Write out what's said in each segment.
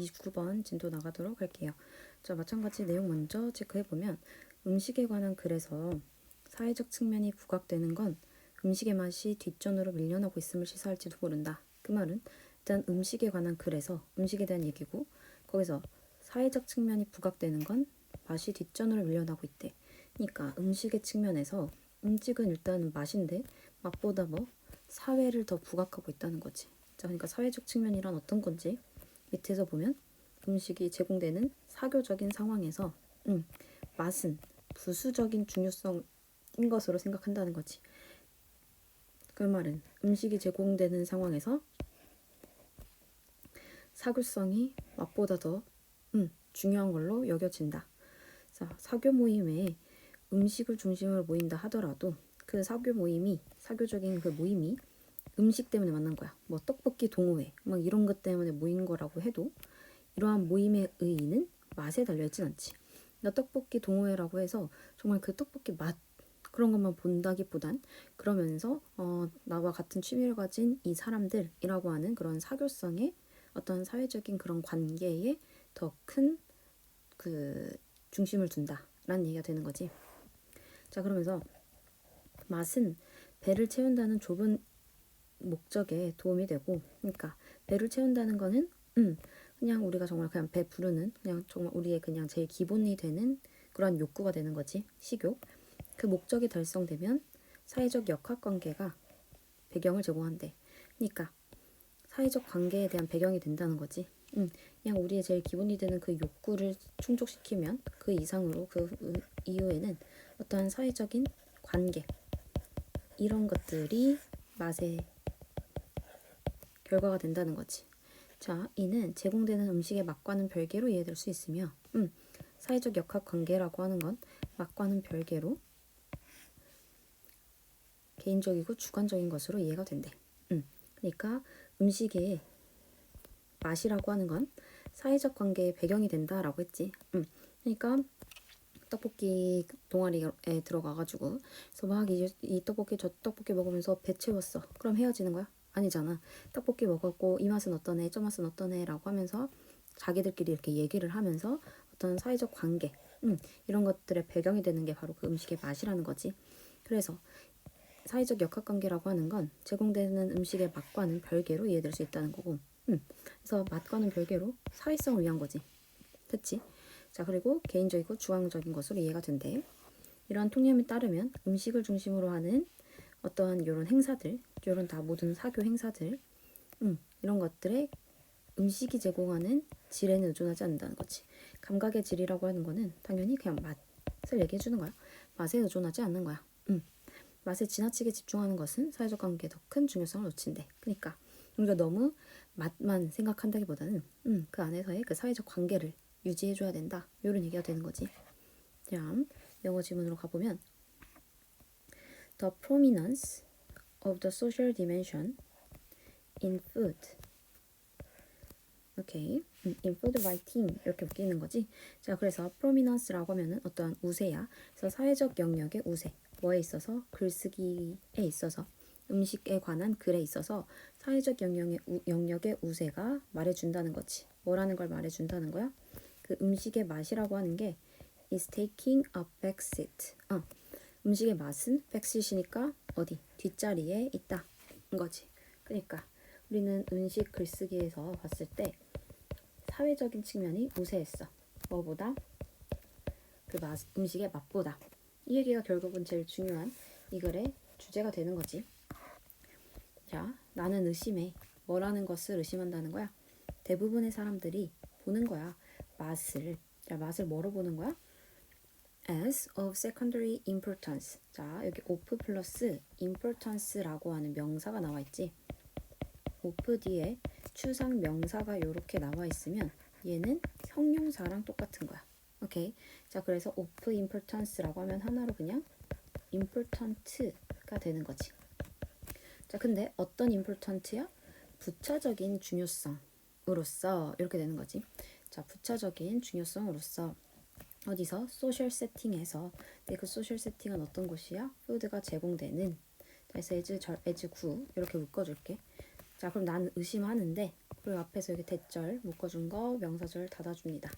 29번 진도 나가도록 할게요. 자, 마찬가지 내용 먼저 체크해보면 음식에 관한 글에서 사회적 측면이 부각되는 건 음식의 맛이 뒷전으로 밀려나고 있음을 시사할지도 모른다. 그 말은 일단 음식에 관한 글에서 음식에 대한 얘기고 거기서 사회적 측면이 부각되는 건 맛이 뒷전으로 밀려나고 있대. 그러니까 음식의 측면에서 음식은 일단 맛인데 맛보다 사회를 더 부각하고 있다는 거지. 자, 그러니까 사회적 측면이란 어떤 건지 밑에서 보면 음식이 제공되는 사교적인 상황에서 맛은 부수적인 중요성인 것으로 생각한다는 거지. 그 말은 음식이 제공되는 상황에서 사교성이 맛보다 더 중요한 걸로 여겨진다. 자, 사교 모임에 음식을 중심으로 모인다 하더라도 그 사교적인 그 모임이 음식 때문에 만난 거야. 떡볶이 동호회 이런 것 때문에 모인 거라고 해도 이러한 모임의 의의는 맛에 달려있진 않지. 그러니까 떡볶이 동호회라고 해서 정말 그 떡볶이 맛 그런 것만 본다기보단 그러면서 나와 같은 취미를 가진 이 사람들이라고 하는 그런 사교성의 어떤 사회적인 그런 관계에 더 큰 그 중심을 둔다라는 얘기가 되는 거지. 자, 그러면서 맛은 배를 채운다는 좁은 목적에 도움이 되고, 그러니까 배를 채운다는 거는 그냥 우리가 정말 그냥 배 부르는 그냥 정말 우리의 그냥 제일 기본이 되는 그런 욕구가 되는 거지. 식욕. 그 목적이 달성되면 사회적 역학관계가 배경을 제공한대. 그러니까 사회적 관계에 대한 배경이 된다는 거지. 그냥 우리의 제일 기본이 되는 그 욕구를 충족시키면 그 이상으로 그 이후에는 어떠한 사회적인 관계 이런 것들이 맛의 결과가 된다는 거지. 자, 이는 제공되는 음식의 맛과는 별개로 이해될 수 있으며 사회적 역학관계라고 하는 건 맛과는 별개로 개인적이고 주관적인 것으로 이해가 된대. 그러니까 음식의 맛이라고 하는 건 사회적 관계의 배경이 된다라고 했지. 그러니까 떡볶이 동아리에 들어가가지고 그래서 막 이 떡볶이 저 떡볶이 먹으면서 배 채웠어. 그럼 헤어지는 거야? 아니잖아. 떡볶이 먹었고 이 맛은 어떠네 저 맛은 어떠네 라고 하면서 자기들끼리 이렇게 얘기를 하면서 어떤 사회적 관계 이런 것들의 배경이 되는 게 바로 그 음식의 맛이라는 거지. 그래서 사회적 역학관계라고 하는 건 제공되는 음식의 맛과는 별개로 이해될 수 있다는 거고 그래서 맛과는 별개로 사회성을 위한 거지. 그치? 자, 그리고 개인적이고 주관적인 것으로 이해가 된대. 이러한 통념에 따르면 음식을 중심으로 하는 어떠한 이런 행사들, 이런 다 모든 사교 행사들 이런 것들에 음식이 제공하는 질에는 의존하지 않는다는 거지. 감각의 질이라고 하는 거는 당연히 그냥 맛을 얘기해 주는 거야. 맛에 의존하지 않는 거야. 맛에 지나치게 집중하는 것은 사회적 관계에 더 큰 중요성을 놓친대. 그러니까 우리가 너무 맛만 생각한다기보다는 그 안에서의 그 사회적 관계를 유지해줘야 된다. 이런 얘기가 되는 거지. 자, 영어 지문으로 가보면 The prominence of the social dimension in food. 오케이. in food writing 이렇게 웃기는 거지. 자, 그래서 prominence라고 하면은 어떠한 우세야. 그래서 사회적 영역의 우세. 뭐에 있어서? 글쓰기에 있어서. 음식에 관한 글에 있어서 사회적 영역의 우세가 말해준다는 거지. 뭐라는 걸 말해준다는 거야? 그 음식의 맛이라고 하는 게 is taking a backseat. 음식의 맛은 backseat이니까 어디? 뒷자리에 있다. 인 거지. 그러니까 우리는 음식 글쓰기에서 봤을 때 사회적인 측면이 우세했어. 뭐보다? 음식의 맛보다. 이 얘기가 결국은 제일 중요한 이 글의 주제가 되는 거지. 자, 나는 의심해. 뭐라는 것을 의심한다는 거야? 대부분의 사람들이 보는 거야. 맛을. 자, 맛을 뭐로 보는 거야? as of secondary importance. 자, 여기 of 플러스 importance라고 하는 명사가 나와 있지. of 뒤에 추상 명사가 이렇게 나와 있으면 얘는 형용사랑 똑같은 거야. 오케이. 자, 그래서 of importance라고 하면 하나로 그냥 important가 되는 거지. 자, 근데 어떤 important야? 부차적인 중요성으로서 이렇게 되는 거지. 자, 부차적인 중요성으로서 어디서? 소셜 세팅에서. 근데 그 소셜 세팅은 어떤 곳이야? 푸드가 제공되는. 그래서 as 구 이렇게 묶어줄게. 자, 그럼 나는 의심하는데 그리고 앞에서 여기 대절 묶어준 거 명사절 닫아줍니다.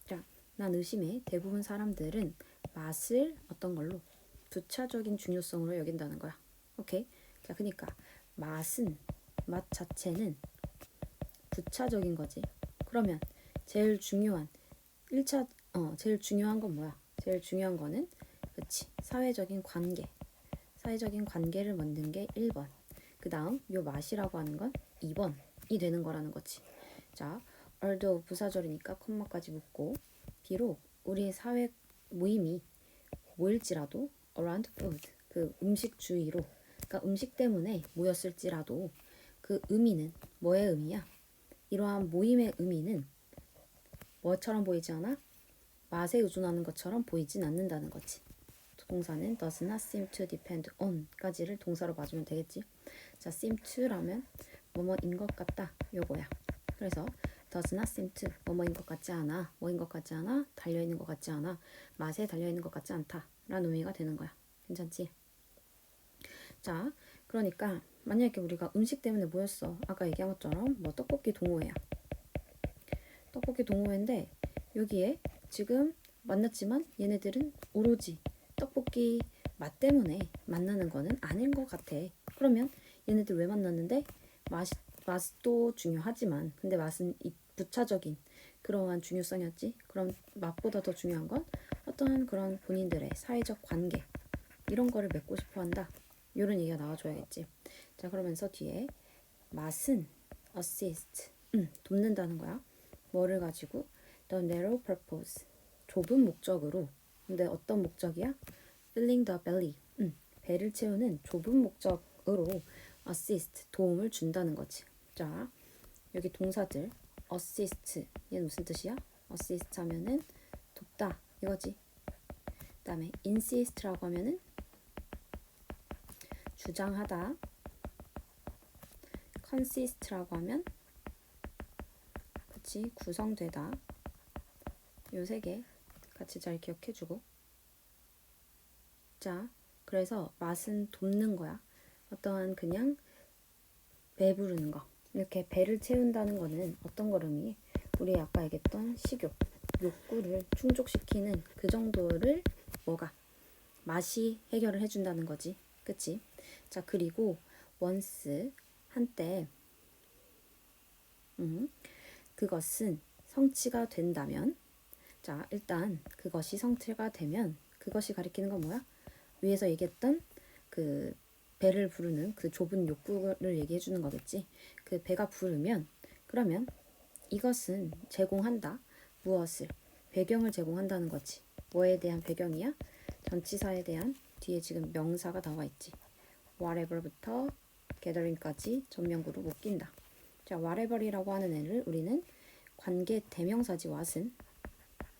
자, 난 의심해 대부분 사람들은 맛을 어떤 걸로 부차적인 중요성으로 여긴다는 거야. 오케이? 자, 그러니까 맛은 맛 자체는 부차적인 거지. 그러면 제일 중요한 1차 제일 중요한 건 뭐야? 제일 중요한 거는 그치 사회적인 관계. 사회적인 관계를 만든 게 1번. 그 다음 요 맛이라고 하는 건 2번이 되는 거라는 거지. 자, although 부사절이니까 콤마까지 묶고 비록 우리의 사회 모임이 모일지라도 around food 그 음식 주위로 그러니까 음식 때문에 모였을지라도 그 의미는 뭐의 의미야? 이러한 모임의 의미는 뭐처럼 보이지 않아? 맛에 의존하는 것처럼 보이진 않는다는 거지. 동사는 does not seem to depend on 까지를 동사로 봐주면 되겠지. 자, seem to라면 뭐뭐인 것 같다 요거야. 그래서 does not seem to 뭐뭐인 것 같지 않아, 뭐인 것 같지 않아, 달려있는 것 같지 않아, 맛에 달려있는 것 같지 않다 라는 의미가 되는 거야. 괜찮지? 자, 그러니까 만약에 우리가 음식 때문에 모였어. 아까 얘기한 것처럼 뭐 떡볶이 동호회야. 떡볶이 동호회인데 여기에 지금 만났지만 얘네들은 오로지 떡볶이 맛 때문에 만나는 거는 아닌 것 같아. 그러면 얘네들 왜 만났는데 맛도 중요하지만 근데 맛은 이 부차적인 그러한 중요성이었지. 그럼 맛보다 더 중요한 건 어떤 그런 본인들의 사회적 관계 이런 거를 맺고 싶어 한다. 이런 얘기가 나와줘야겠지. 자, 그러면서 뒤에 맛은 assist 돕는다는 거야. 뭐를 가지고? The narrow purpose 좁은 목적으로. 근데 어떤 목적이야? filling the belly 배를 채우는 좁은 목적으로 assist 도움을 준다는 거지. 자, 여기 동사들 assist 얘는 무슨 뜻이야? assist 하면은 돕다 이거지. 그 다음에 insist라고 하면은 주장하다. consist라고 하면 그치 구성되다. 요 세 개 같이 잘 기억해주고. 자, 그래서 맛은 돕는 거야. 어떠한 그냥 배부르는 거. 이렇게 배를 채운다는 거는 어떤 걸 의미해? 우리 아까 얘기했던 식욕, 욕구를 충족시키는 그 정도를 뭐가? 맛이 해결을 해준다는 거지. 그치? 자, 그리고 once 한때 그것은 성취가 된다면 자, 일단 그것이 성취가 되면 그것이 가리키는 건 뭐야? 위에서 얘기했던 그 배를 부르는 그 좁은 욕구를 얘기해 주는 거겠지. 그 배가 부르면 그러면 이것은 제공한다. 무엇을? 배경을 제공한다는 거지. 뭐에 대한 배경이야? 전치사에 대한 뒤에 지금 명사가 나와 있지. whatever부터 gathering까지 전명구로 묶인다. 자, whatever이라고 하는 애를 우리는 관계 대명사지 what은.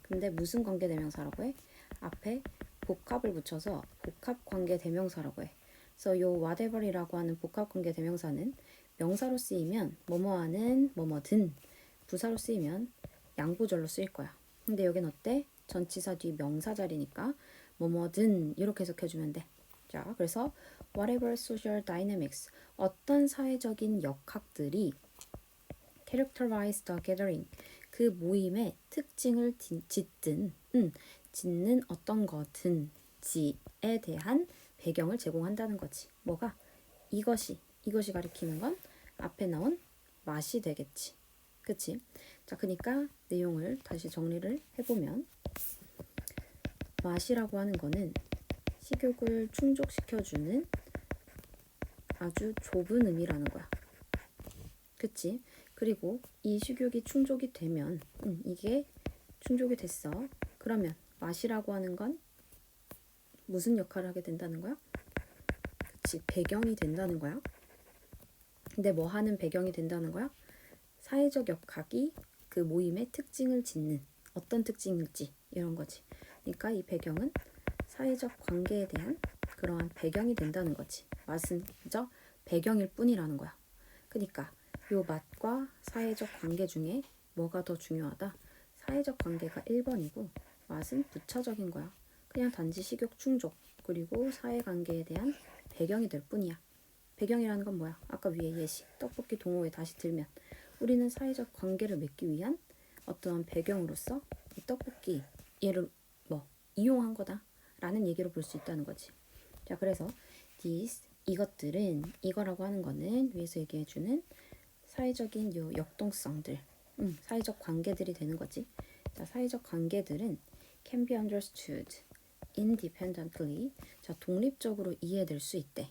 근데 무슨 관계 대명사라고 해? 앞에 복합을 붙여서 복합 관계 대명사라고 해. 그래서 요 whatever이라고 하는 복합 관계 대명사는 명사로 쓰이면 뭐뭐하는 뭐뭐든, 부사로 쓰이면 양보절로 쓰일 거야. 근데 여긴 어때? 전치사 뒤 명사 자리니까 뭐뭐든 이렇게 해석해주면 돼. 자, 그래서 whatever social dynamics 어떤 사회적인 역학들이 characterize the gathering 그 모임의 특징을 짓는 어떤 거든지에 대한 배경을 제공한다는 거지. 뭐가? 이것이 가리키는 건 앞에 나온 맛이 되겠지. 그치? 자, 그러니까 내용을 다시 정리를 해보면 맛이라고 하는 거는 식욕을 충족시켜주는 아주 좁은 의미라는 거야. 그치? 그리고 이 식욕이 충족이 되면 이게 충족이 됐어. 그러면 맛이라고 하는 건 무슨 역할을 하게 된다는 거야? 그치? 배경이 된다는 거야. 근데 뭐 하는 배경이 된다는 거야? 사회적 역학이 그 모임의 특징을 짓는 어떤 특징일지 이런 거지. 그러니까 이 배경은 사회적 관계에 대한 그러한 배경이 된다는 거지. 맛은 그저 배경일 뿐이라는 거야. 그러니까 요 맛과 사회적 관계 중에 뭐가 더 중요하다? 사회적 관계가 1번이고 맛은 부차적인 거야. 그냥 단지 식욕 충족 그리고 사회관계에 대한 배경이 될 뿐이야. 배경이라는 건 뭐야? 아까 위에 예시 떡볶이 동호회 다시 들면 우리는 사회적 관계를 맺기 위한 어떠한 배경으로서 이 떡볶이 얘를 이용한 거다 라는 얘기로 볼 수 있다는 거지. 자, 그래서 이것들은, 이거라고 하는 거는 위에서 얘기해주는 사회적인 요 역동성들, 사회적 관계들이 되는 거지. 자, 사회적 관계들은 can be understood independently. 자, 독립적으로 이해될 수 있대.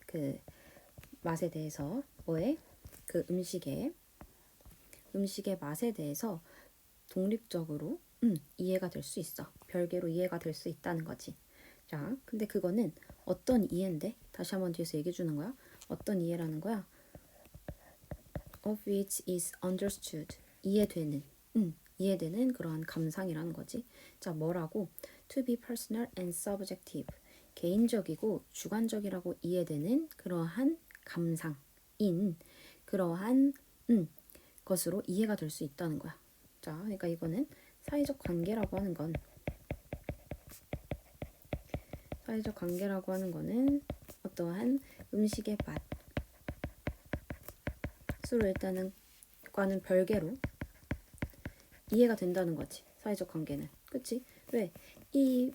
그 맛에 대해서, 그 음식의 맛에 대해서 독립적으로 이해가 될 수 있어. 별개로 이해가 될 수 있다는 거지. 자, 근데 그거는 어떤 이해인데? 다시 한번 뒤에서 얘기해 주는 거야. 어떤 이해라는 거야? Of which is understood. 이해되는 그러한 감상이라는 거지. 자, 뭐라고? To be personal and subjective. 개인적이고 주관적이라고 이해되는 그러한 감상인 그러한 것으로 이해가 될 수 있다는 거야. 자, 그러니까 이거는 사회적 관계라고 하는 거는 어떠한 음식의 맛으로 일단은 과는 별개로 이해가 된다는 거지. 사회적 관계는. 그치? 왜? 이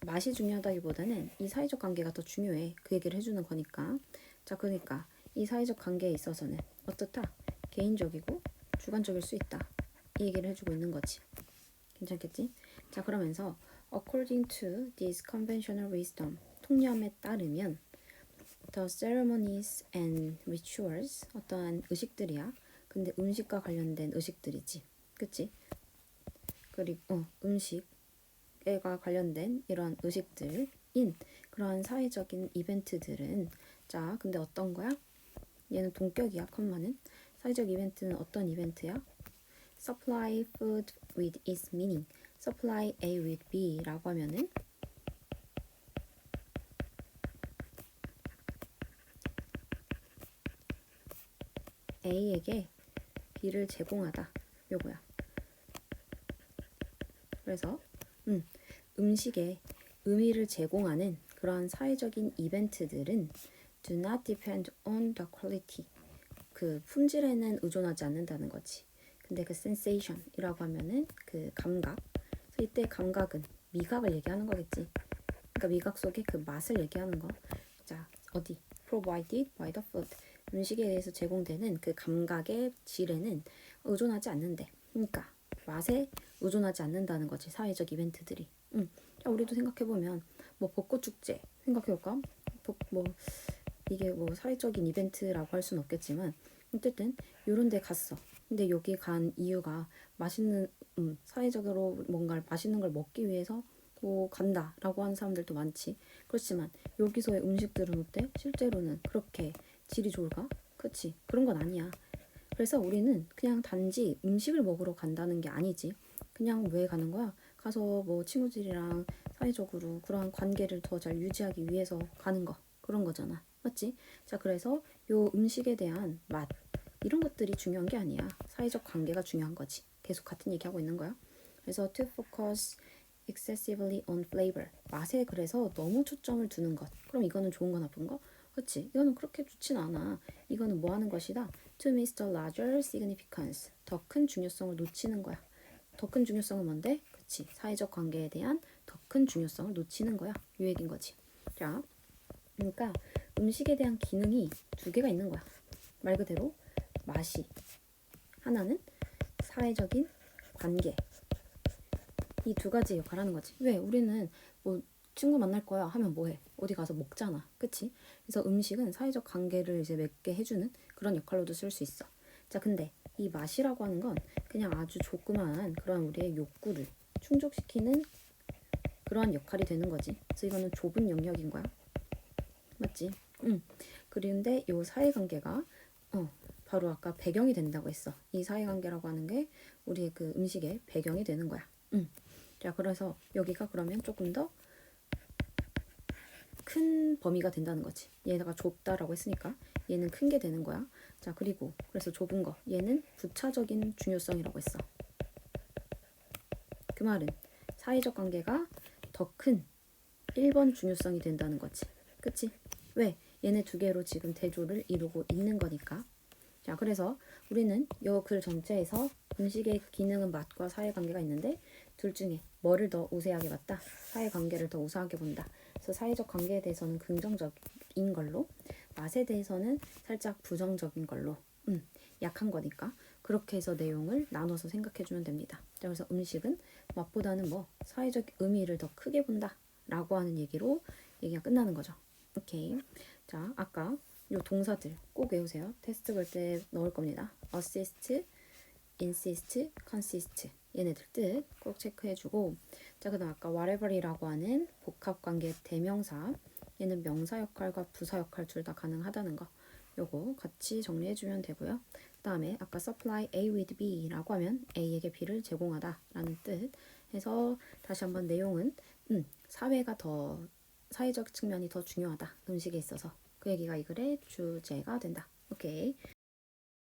맛이 중요하다기보다는 이 사회적 관계가 더 중요해. 그 얘기를 해주는 거니까. 자, 그러니까 이 사회적 관계에 있어서는 어떻다? 개인적이고 주관적일 수 있다. 이 얘기를 해주고 있는 거지. 괜찮겠지? 자, 그러면서 according to this conventional wisdom, 통념에 따르면 the ceremonies and rituals, 어떠한 의식들이야. 근데 음식과 관련된 의식들이지. 그치? 그리고 음식과 관련된 이런 의식들인 그러한 사회적인 이벤트들은, 자, 근데 어떤 거야? 얘는 동격이야. 컴마는 사회적 이벤트는 어떤 이벤트야? Supply food with its meaning. Supply A with B라고 하면은 A에게 B를 제공하다. 요거야. 그래서 음식에 의미를 제공하는 그러한 사회적인 이벤트들은 do not depend on the quality. 그 품질에는 의존하지 않는다는 거지. 근데 그 sensation이라고 하면은 그 감각. 그래서 이때 감각은 미각을 얘기하는 거겠지. 그러니까 미각 속에 그 맛을 얘기하는 거. 자, 어디? provided by the food. 음식에 대해서 제공되는 그 감각의 질에는 의존하지 않는데. 그러니까 맛에 의존하지 않는다는 거지. 사회적 이벤트들이. 자, 우리도 생각해보면 벚꽃 축제 생각해볼까? 이게 사회적인 이벤트라고 할 수는 없겠지만 어쨌든 요런 데 갔어. 근데 여기 간 이유가 맛있는 사회적으로 뭔가 맛있는 걸 먹기 위해서 간다라고 하는 사람들도 많지. 그렇지만 여기서의 음식들은 어때? 실제로는 그렇게 질이 좋을까? 그치? 그런 건 아니야. 그래서 우리는 그냥 단지 음식을 먹으러 간다는 게 아니지. 그냥 왜 가는 거야? 가서 친구들이랑 사회적으로 그러한 관계를 더 잘 유지하기 위해서 가는 거. 그런 거잖아. 맞지? 자, 그래서 요 음식에 대한 맛 이런 것들이 중요한 게 아니야. 사회적 관계가 중요한 거지. 계속 같은 얘기하고 있는 거야. 그래서 to focus excessively on flavor. 맛에 그래서 너무 초점을 두는 것. 그럼 이거는 좋은 거 나쁜 거? 그렇지? 이거는 그렇게 좋진 않아. 이거는 뭐 하는 것이다? To miss the larger significance. 더 큰 중요성을 놓치는 거야. 더 큰 중요성은 뭔데? 그치? 사회적 관계에 대한 더 큰 중요성을 놓치는 거야. 이 얘기인 거지. 자, 그러니까 음식에 대한 기능이 두 개가 있는 거야. 말 그대로 맛이. 하나는 사회적인 관계. 이 두 가지 역할을 하는 거지. 왜? 우리는 친구 만날 거야 하면 뭐해? 어디 가서 먹잖아. 그치? 그래서 음식은 사회적 관계를 이제 맺게 해주는 그런 역할로도 쓸 수 있어. 자, 근데 이 맛이라고 하는 건 그냥 아주 조그마한 그런 우리의 욕구를 충족시키는 그러한 역할이 되는 거지. 그래서 이거는 좁은 영역인 거야. 맞지? 그런데 이 사회관계가 바로 아까 배경이 된다고 했어. 이 사회관계라고 하는 게 우리의 그 음식의 배경이 되는 거야. 자, 그래서 여기가 그러면 조금 더 큰 범위가 된다는 거지. 얘가 좁다라고 했으니까 얘는 큰 게 되는 거야. 자, 그리고 그래서 좁은 거 얘는 부차적인 중요성이라고 했어. 그 말은 사회적 관계가 더 큰 1번 중요성이 된다는 거지. 그치? 왜? 얘네 두 개로 지금 대조를 이루고 있는 거니까. 자, 그래서 우리는 이 글 전체에서 음식의 기능은 맛과 사회관계가 있는데 둘 중에 뭐를 더 우세하게 봤다? 사회관계를 더 우세하게 본다. 그래서 사회적 관계에 대해서는 긍정적인 걸로, 맛에 대해서는 살짝 부정적인 걸로 약한 거니까 그렇게 해서 내용을 나눠서 생각해주면 됩니다. 자, 그래서 음식은 맛보다는 뭐 사회적 의미를 더 크게 본다 라고 하는 얘기로 얘기가 끝나는 거죠. 오케이. 자, 아까 요 동사들 꼭 외우세요. 테스트 볼 때 넣을 겁니다. assist, insist, consist 얘네들 뜻 꼭 체크해주고, 자, 그다음 아까 whatever이라고 하는 복합관계 대명사, 얘는 명사 역할과 부사 역할 둘 다 가능하다는 거 요거 같이 정리해주면 되고요. 그 다음에 아까 supply A with B라고 하면 A에게 B를 제공하다라는 뜻 해서 다시 한번 내용은 사회가 더 사회적 측면이 더 중요하다 음식에 있어서 그 얘기가 이 글의 주제가 된다. 오케이.